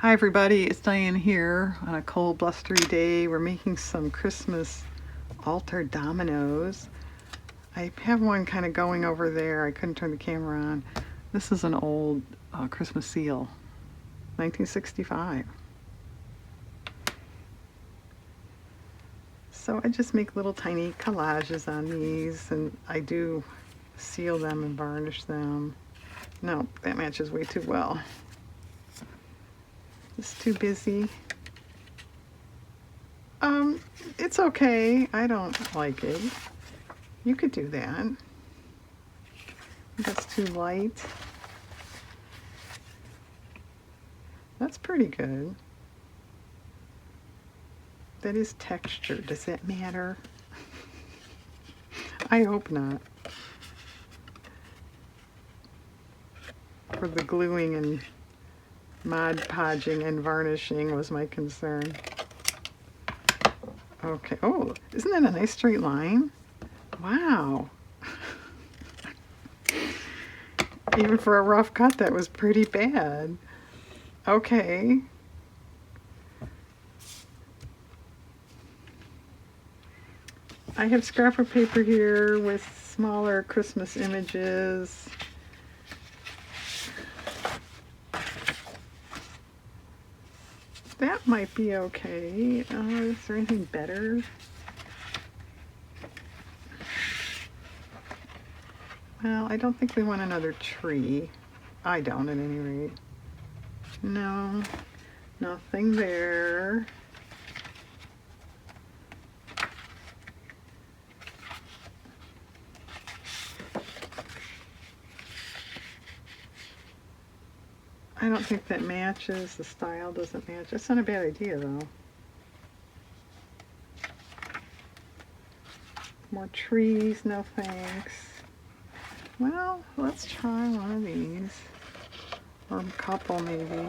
Hi everybody, it's Diane here on a cold blustery day. We're making some Christmas altar dominoes. I have one kind of going over there. I couldn't turn the camera on. This is an old Christmas seal, 1965. So I just make little tiny collages on these, and I do seal them and varnish them. No, that matches way too well. It's too busy. It's okay. I don't like it. You could do that. That's too light. That's pretty good. That is texture. Does that matter? I hope not. For the gluing and Mod Podging and varnishing was my concern. Okay. Oh, isn't that a nice straight line? Wow. Even for a rough cut, that was pretty bad. Okay. I have scrapbook paper here with smaller Christmas images. That might be okay. Is there anything better? Well, I don't think we want another tree. I don't, at any rate. No, nothing there. I don't think that matches. The style doesn't match. That's not a bad idea, though. More trees, no thanks. Well, let's try one of these. Or a couple, maybe.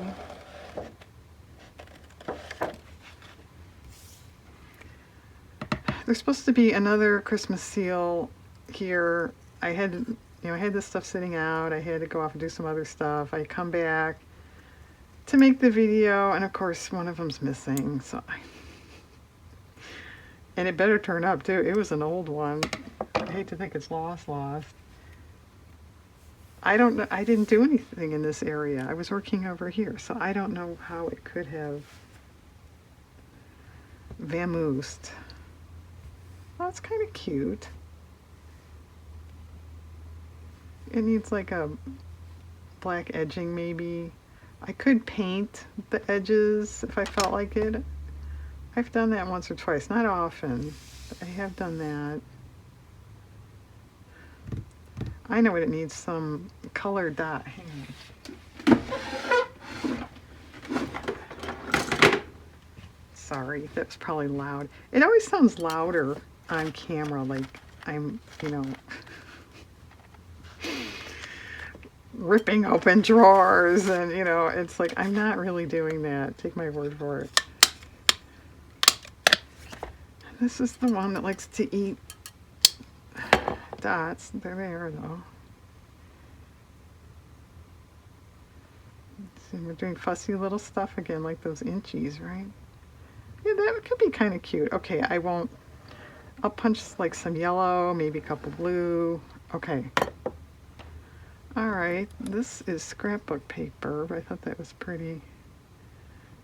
There's supposed to be another Christmas seal here. I had this stuff sitting out. I had to go off and do some other stuff. I come back to make the video, and of course one of them's missing. And it better turn up too. It was an old one. I hate to think it's lost. I don't know. I didn't do anything in this area. I was working over here, so I don't know how it could have vamoosed. Well, it's kind of cute. It needs like a black edging maybe. I could paint the edges if I felt like it. I've done that once or twice, not often, but I have done that. I know what it needs, some color dot. Hang on. Sorry, that was probably loud. It always sounds louder on camera, like I'm, ripping open drawers, and it's like I'm not really doing that. Take my word for it. This is the one that likes to eat dots. They're there though. See, we're doing fussy little stuff again, like those inchies, right? Yeah, that could be kind of cute. Okay, I'll punch like some yellow, maybe a couple blue. Okay. Alright, this is scrapbook paper. I thought that was pretty.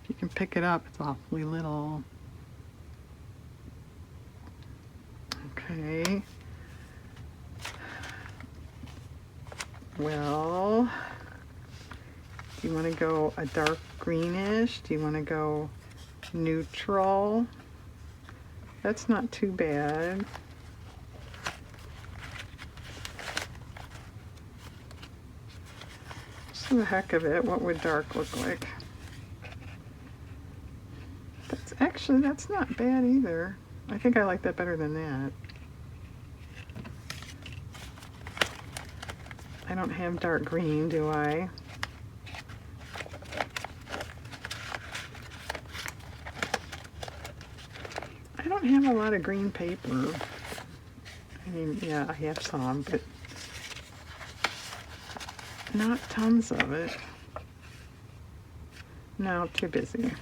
If you can pick it up, it's awfully little. Okay. Well, do you want to go a dark greenish? Do you want to go neutral? That's not too bad. Just for the heck of it, what would dark look like? That's not bad either. I think I like that better than that. I don't have dark green, do I? I don't have a lot of green paper. I mean, yeah, I have some, but not tons of it. No, too busy.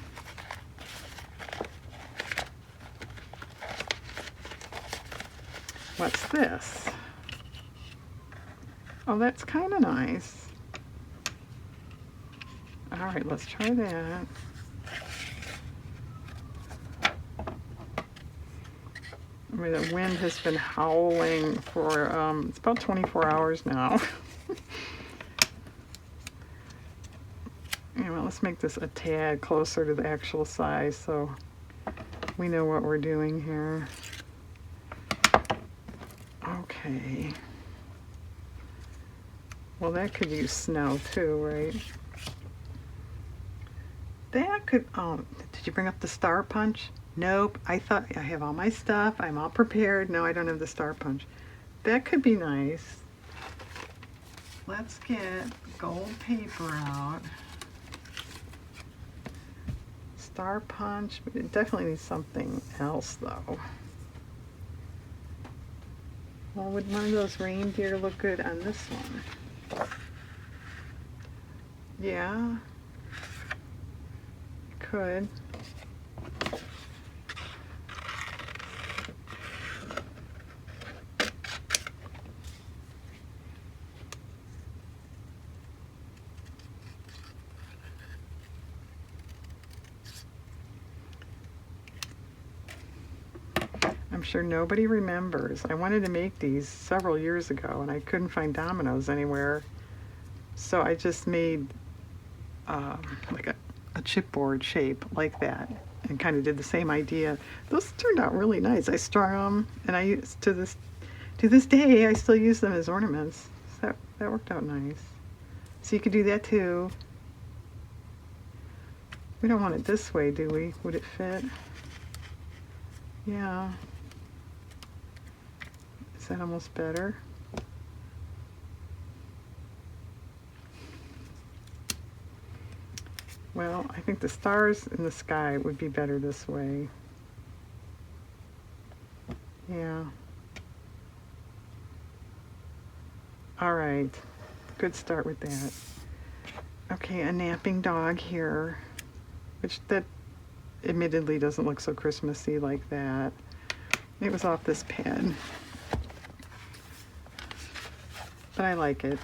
What's this? Oh, that's kind of nice. All right, let's try that. I mean, the wind has been howling for, it's about 24 hours now. Anyway, let's make this a tad closer to the actual size so we know what we're doing here. Okay. Well, that could use snow too, right? That could, did you bring up the star punch? Nope, I thought I have all my stuff, I'm all prepared. No, I don't have the star punch. That could be nice. Let's get gold paper out. Star punch, but it definitely needs something else though. Well, would one of those reindeer look good on this one? Yeah, could. I'm sure nobody remembers. I wanted to make these several years ago and I couldn't find Dominoes anywhere. So I just made like a chipboard shape like that and kind of did the same idea. Those turned out really nice. I strung them and I used to this day I still use them as ornaments. So that worked out nice. So you could do that too. We don't want it this way, do we? Would it fit? Yeah. Is that almost better? Well, I think the stars in the sky would be better this way. Yeah. All right. Good start with that. Okay, a napping dog here, which that admittedly doesn't look so Christmassy like that. It was off this pad. But I like it.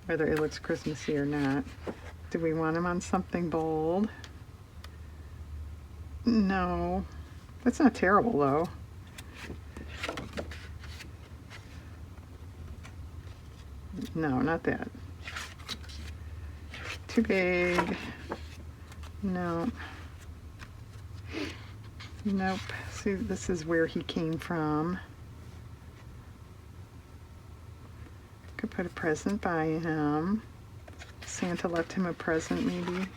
Whether it looks Christmassy or not. Do we want him on something bold? No. That's not terrible though. No, not that. Too big. No. Nope. See, this is where he came from. Could put a present by him. Santa left him a present, maybe.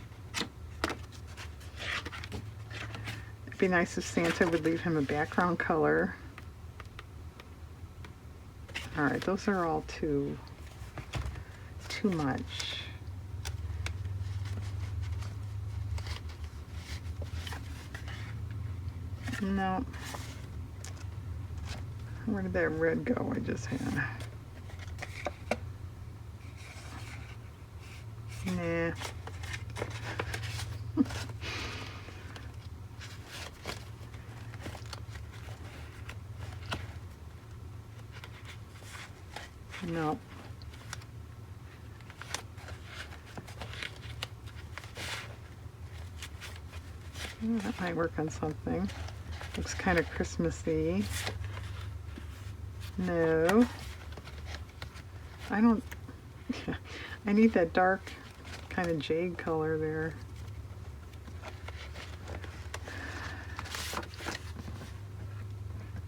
It'd be nice if Santa would leave him a background color. All right, those are all too much. No. Where did that red go I just had? Nah. No. That might work on something. Looks kind of Christmassy. No. I don't... I need that dark kind of jade color there.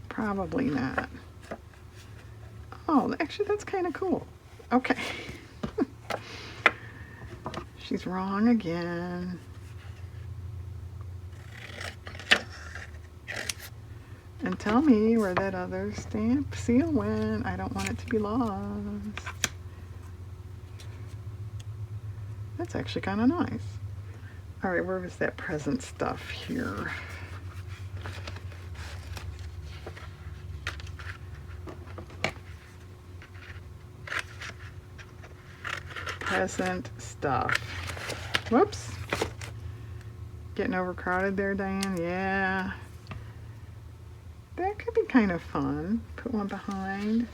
Probably not. Oh, actually that's kind of cool. Okay. She's wrong again. And tell me where that other stamp seal went. I don't want it to be lost. That's actually kind of nice. All right, where was that present stuff here? present stuff. Whoops. Getting overcrowded there, Diane? Yeah. That could be kind of fun. Put one behind.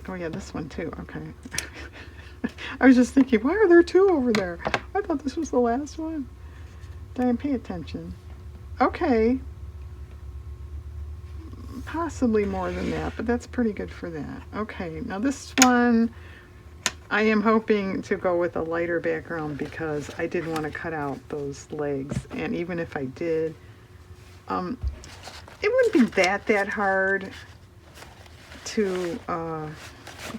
Oh yeah, this one too. Okay. I was just thinking, why are there two over there? I thought this was the last one. Diane, pay attention. Okay. Possibly more than that, but that's pretty good for that. Okay, now this one, I am hoping to go with a lighter background because I didn't want to cut out those legs. And even if I did, it wouldn't be that hard to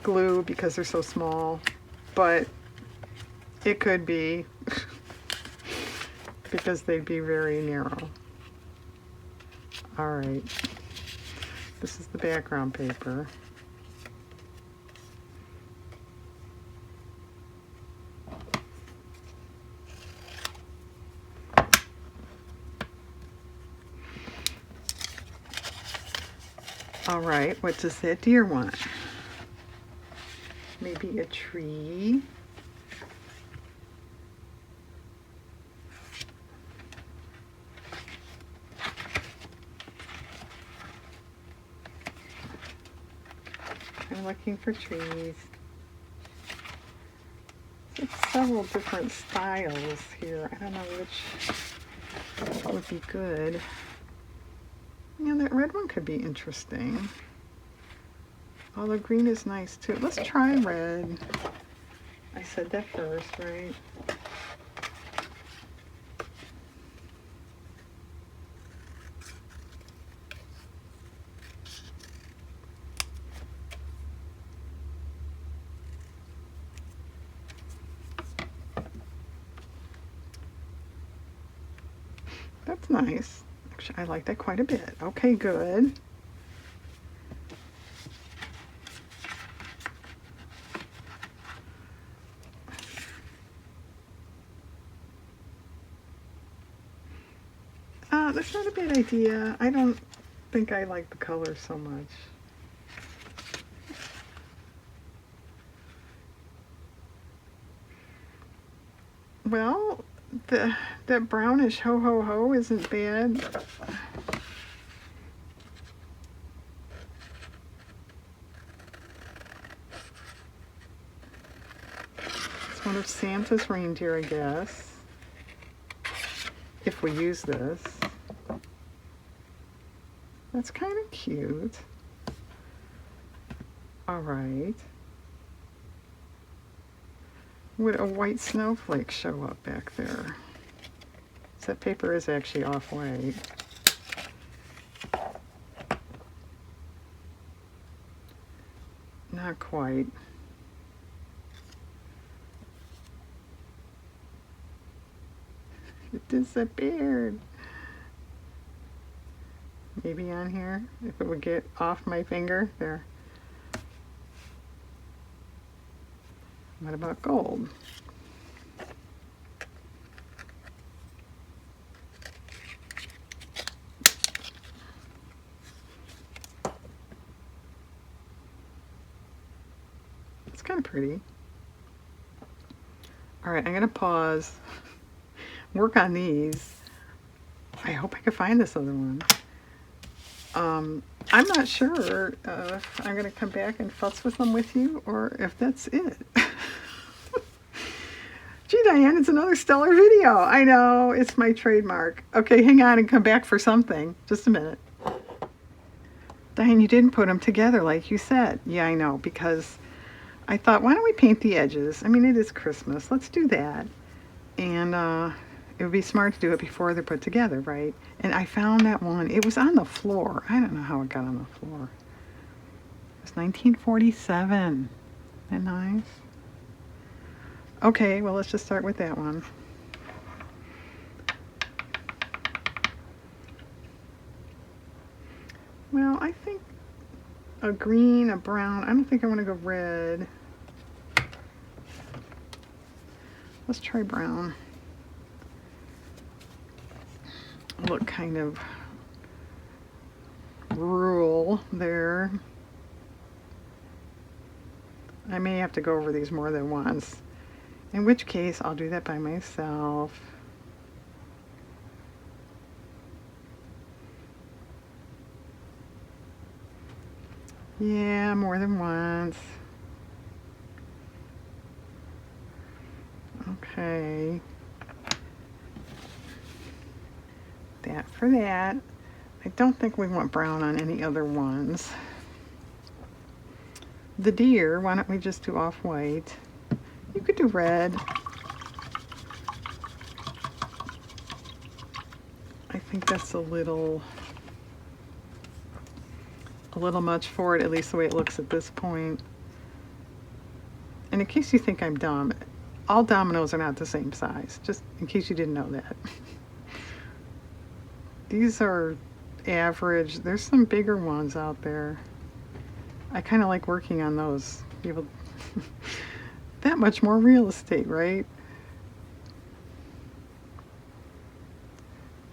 glue because they're so small, but it could be because they'd be very narrow. All right, this is the background paper. All right, what does that deer want? Maybe a tree. I'm looking for trees. There's several different styles here. I don't know which would be good. Yeah, that red one could be interesting. Although green is nice too. Let's try red. I said that first, right? That's nice. Actually, I like that quite a bit. Okay, good. That's not a bad idea. I don't think I like the color so much. Well, that brownish ho ho ho isn't bad. It's one of Santa's reindeer, I guess. If we use this. That's kind of cute. All right. Would a white snowflake show up back there? So that paper is actually off-white. Not quite. It disappeared. Maybe on here, if it would get off my finger. There. What about gold? It's kind of pretty. All right, I'm going to pause, work on these. I hope I can find this other one. I'm not sure if I'm going to come back and futz with them with you or if that's it. Gee, Diane, it's another stellar video. I know, it's my trademark. Okay, hang on and come back for something. Just a minute. Diane, you didn't put them together like you said. Yeah, I know, because I thought, why don't we paint the edges? I mean, it is Christmas. Let's do that. And it would be smart to do it before they're put together, right? And I found that one. It was on the floor. I don't know how it got on the floor. It was 1947. Isn't that nice? Okay, well, let's just start with that one. Well, I think a green, a brown. I don't think I want to go red. Let's try brown. look kind of rural there. I may have to go over these more than once, in which case I'll do that by myself. Yeah, more than once. Okay. That for that. I don't think we want brown on any other ones. The deer, why don't we just do off-white? You could do red. I think that's a little much for it, at least the way it looks at this point. And in case you think I'm dumb, all dominoes are not the same size, just in case you didn't know that. These are average. There's some bigger ones out there. I kind of like working on those. You have that much more real estate, right?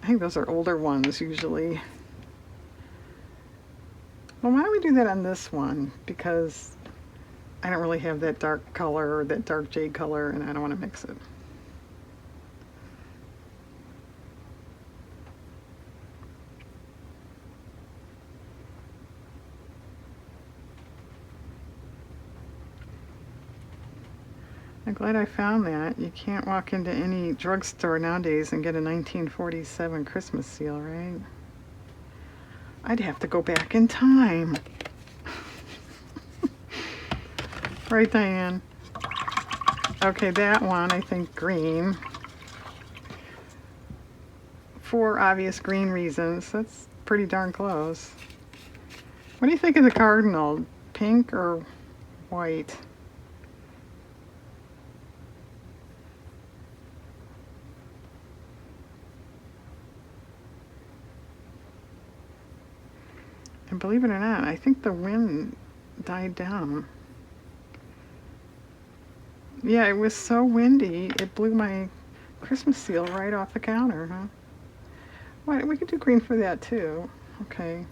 I think those are older ones usually. Well, why don't we do that on this one? Because I don't really have that dark color or that dark jade color, and I don't want to mix it. I'm glad I found that. You can't walk into any drugstore nowadays and get a 1947 Christmas seal, right? I'd have to go back in time. Right, Diane? Okay, that one, I think green. For obvious green reasons. That's pretty darn close. What do you think of the cardinal? Pink or white? And believe it or not, I think the wind died down. Yeah, it was so windy, it blew my Christmas seal right off the counter, huh? Why, we could do green for that too. Okay.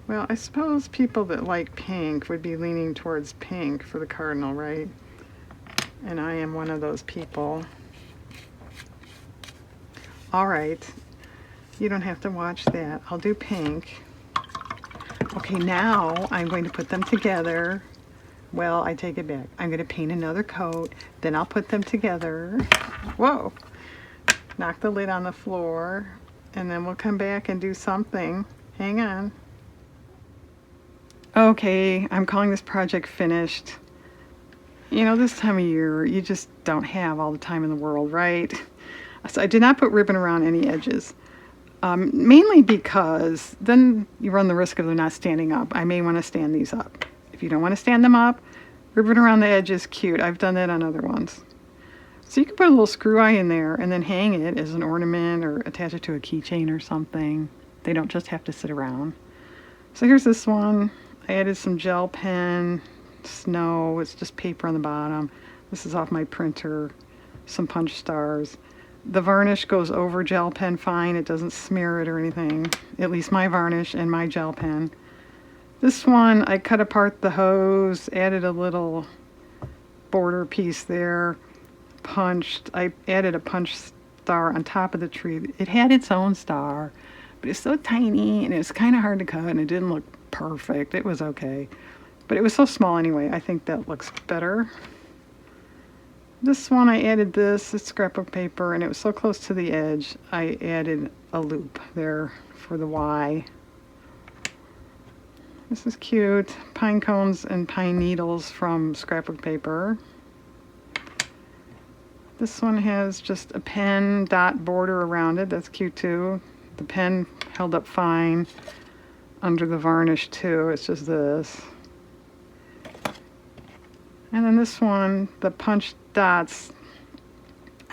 Well, I suppose people that like pink would be leaning towards pink for the cardinal, right? And I am one of those people. All right, you don't have to watch that. I'll do pink. Okay, now I'm going to put them together. Well, I take it back. I'm going to paint another coat, then I'll put them together. Whoa! Knock the lid on the floor, and then we'll come back and do something. Hang on. Okay, I'm calling this project finished. You know, this time of year, you just don't have all the time in the world, right? So I did not put ribbon around any edges. Mainly because then you run the risk of them not standing up. I may want to stand these up. If you don't want to stand them up, ribbon around the edge is cute. I've done that on other ones. So you can put a little screw eye in there and then hang it as an ornament or attach it to a keychain or something. They don't just have to sit around. So here's this one. I added some gel pen, snow, it's just paper on the bottom. This is off my printer, some punch stars. The varnish goes over gel pen fine, it doesn't smear it or anything, at least my varnish and my gel pen. This one, I cut apart the hose, added a little border piece there, punched. I added a punch star on top of the tree. It had its own star, but it's so tiny and it was kind of hard to cut and it didn't look perfect. It was okay. But it was so small anyway. I think that looks better. This one I added this, it's scrapbook paper, and it was so close to the edge, I added a loop there for the Y. This is cute. Pine cones and pine needles from scrapbook paper. This one has just a pen dot border around it. That's cute too. The pen held up fine under the varnish too. It's just this. And then this one, the punch dots,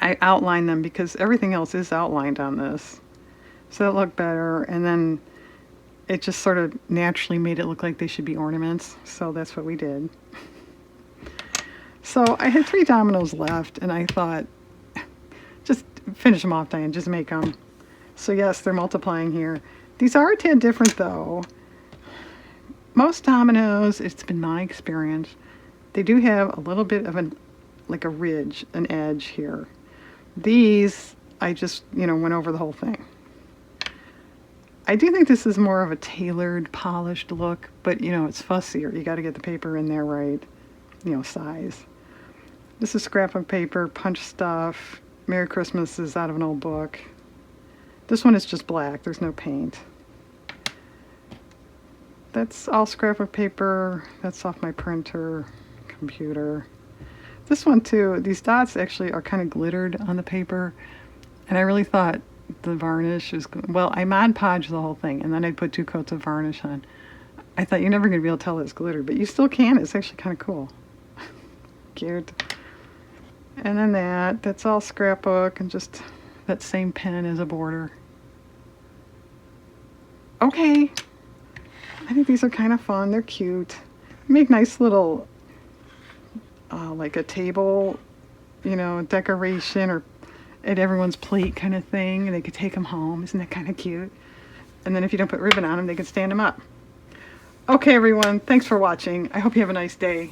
I outlined them because everything else is outlined on this. So that looked better. And then it just sort of naturally made it look like they should be ornaments. So that's what we did. So I had 3 dominoes left, and I thought, just finish them off, Diane, just make them. So yes, they're multiplying here. These are a tad different though. Most dominoes, it's been my experience, they do have a little bit of like a ridge, an edge here. These, I just, went over the whole thing. I do think this is more of a tailored, polished look, but it's fussier. You got to get the paper in there right, size. This is scrapbook paper, punch stuff. Merry Christmas is out of an old book. This one is just black. There's no paint. That's all scrapbook paper. That's off my printer, computer. This one too, these dots actually are kind of glittered on the paper. And I really thought the varnish was good. Well, I Mod Podged the whole thing, and then I put 2 coats of varnish on. I thought you're never going to be able to tell it's glitter, but you still can. It's actually kind of cool. Cute. And then that's all scrapbook and just that same pen as a border. Okay. I think these are kind of fun. They're cute. Make nice little, like a table, decoration or at everyone's plate kind of thing. And they could take them home. Isn't that kind of cute? And then if you don't put ribbon on them, they can stand them up. Okay, everyone. Thanks for watching. I hope you have a nice day.